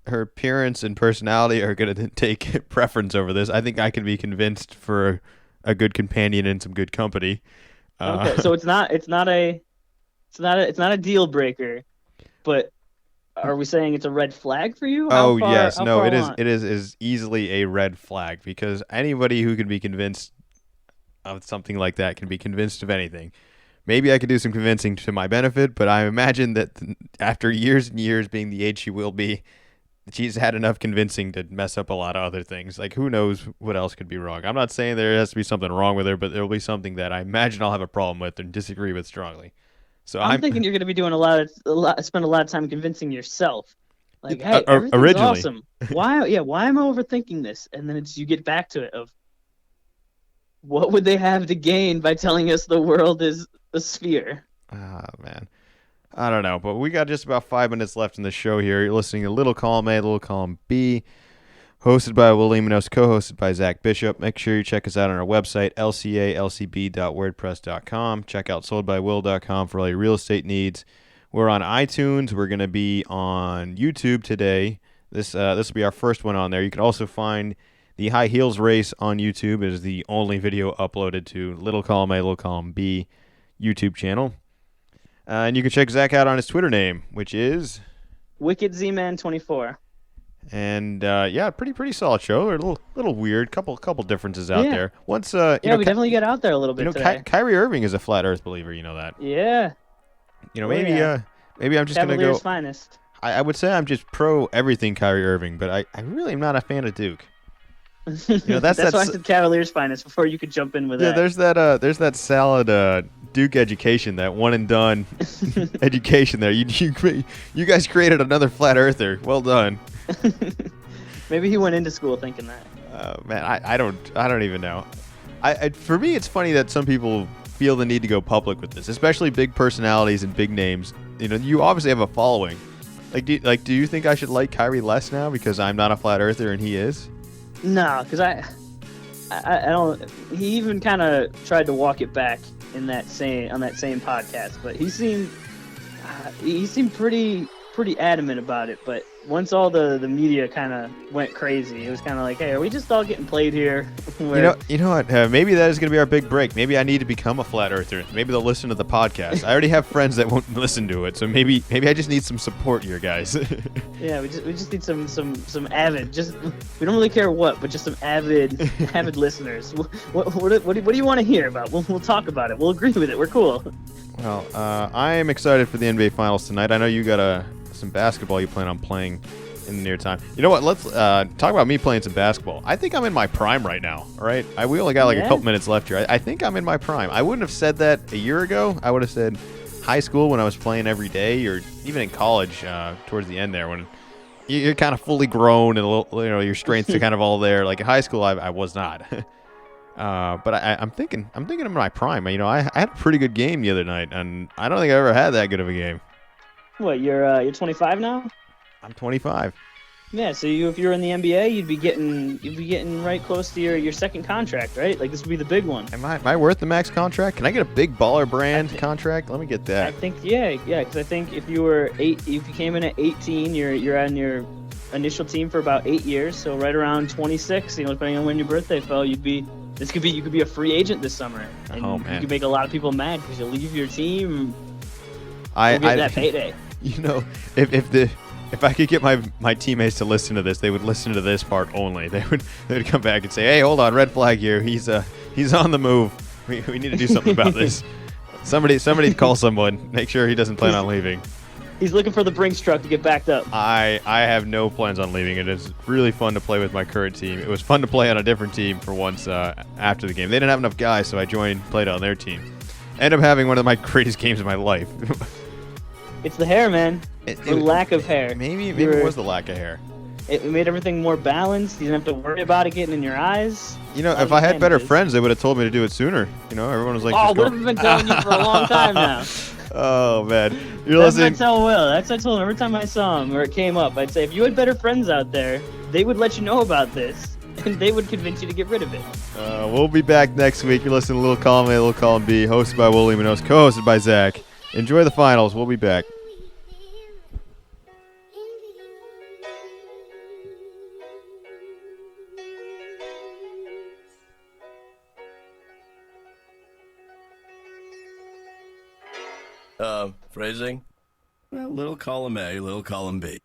Speaker 1: her appearance and personality are going to take preference over this. I think I can be convinced for a good companion and some good company.
Speaker 2: Okay, so it's not a deal breaker, but are we saying it's a red flag for you?
Speaker 1: Yes, no, it is easily a red flag, because anybody who can be convinced of something like that can be convinced of anything. Maybe I could do some convincing to my benefit, but I imagine that after years and years being the age she will be, she's had enough convincing to mess up a lot of other things. Like, who knows what else could be wrong? I'm not saying there has to be something wrong with her, but there will be something that I imagine I'll have a problem with and disagree with strongly. So
Speaker 2: I'm thinking you're going to be doing spend a lot of time convincing yourself. Like, hey, everything's
Speaker 1: originally
Speaker 2: awesome. Why am I overthinking this? And then you get back to it of, what would they have to gain by telling us the world is a sphere?
Speaker 1: Ah, man. I don't know, but we got just about 5 minutes left in the show here. You're listening to Little Column A, Little Column B, hosted by Will Limonos, co-hosted by Zach Bishop. Make sure you check us out on our website, lcalcb.wordpress.com. Check out soldbywill.com for all your real estate needs. We're on iTunes. We're going to be on YouTube today. This will be our first one on there. You can also find the High Heels Race on YouTube. It is the only video uploaded to Little Column A, Little Column B YouTube channel. And you can check Zach out on his Twitter name, which is
Speaker 2: WickedZman24.
Speaker 1: And pretty solid show. A little weird, couple differences out there. Once we
Speaker 2: definitely get out there a little bit today.
Speaker 1: Kyrie Irving is a flat Earth believer. You know that.
Speaker 2: Yeah.
Speaker 1: Maybe I'm just gonna go.
Speaker 2: Finest.
Speaker 1: I would say I'm just pro everything Kyrie Irving, but I really am not a fan of Duke.
Speaker 2: That's why I said Cavaliers finest before you could jump in with that.
Speaker 1: Yeah, there's that salad Duke education, that one and done education there. You guys created another flat earther. Well done.
Speaker 2: Maybe he went into school thinking that.
Speaker 1: Man, I don't even know. For me, it's funny that some people feel the need to go public with this, especially big personalities and big names. You obviously have a following. Do you think I should like Kyrie less now because I'm not a flat earther and he is?
Speaker 2: No, because I don't. He even kind of tried to walk it back on that same podcast, but he seemed pretty adamant about it. But once all the media kind of went crazy, it was kind of like, hey, are we just all getting played here?
Speaker 1: You know what? Maybe that is going to be our big break. Maybe I need to become a flat earther. Maybe they'll listen to the podcast. I already have friends that won't listen to it, so maybe I just need some support here, guys.
Speaker 2: Yeah, we just need some avid. We don't really care what, but just some avid listeners. What do you want to hear about? We'll talk about it. We'll agree with it. We're cool.
Speaker 1: Well, I am excited for the NBA Finals tonight. I know you got some basketball you plan on playing in the near time. You know what? Let's talk about me playing some basketball. I think I'm in my prime right now. All right, we only got a couple minutes left here. I think I'm in my prime. I wouldn't have said that a year ago. I would have said high school when I was playing every day, or even in college towards the end there when you're kind of fully grown and your strengths are kind of all there. Like in high school, I was not. But I'm thinking I'm in my prime. I had a pretty good game the other night, and I don't think I ever had that good of a game.
Speaker 2: What, you're 25 now?
Speaker 1: I'm 25.
Speaker 2: Yeah, so if you're in the NBA, you'd be getting right close to your second contract, right? Like this would be the big one.
Speaker 1: Am I worth the max contract? Can I get a big baller brand contract? Let me get that.
Speaker 2: I think because I think if you came in at 18, you're on your initial team for about 8 years, so right around 26, depending on when your birthday fell, you could be a free agent this summer, and you could make a lot of people mad because you leave your team. Get that payday.
Speaker 1: If I could get my teammates to listen to this, they would listen to this part only. They would come back and say, "Hey, hold on, red flag here. He's on the move. We need to do something about this. Somebody call someone. Make sure he doesn't plan on leaving."
Speaker 2: He's looking for the Brinks truck to get backed up.
Speaker 1: I have no plans on leaving. It is really fun to play with my current team. It was fun to play on a different team for once after the game. They didn't have enough guys, so I played on their team. Ended up having one of my greatest games of my life.
Speaker 2: It's the hair, man. The lack of hair.
Speaker 1: Maybe it was the lack of hair.
Speaker 2: It made everything more balanced. You didn't have to worry about it getting in your eyes.
Speaker 1: You know, if I had better friends, they would have told me to do it sooner. You know, everyone was like,
Speaker 2: "Oh,
Speaker 1: just go.
Speaker 2: we've been telling you for a long time now."
Speaker 1: Oh man, you're
Speaker 2: That's
Speaker 1: listening.
Speaker 2: what I tell Will. That's what I told him every time I saw him or it came up. I'd say, if you had better friends out there, they would let you know about this, and they would convince you to get rid of it.
Speaker 1: We'll be back next week. You're listening to Little Column A, Little Column B, hosted by Willie Manos, co-hosted by Zach. Enjoy the finals. We'll be back.
Speaker 4: Phrasing? Well, little column A, little column B.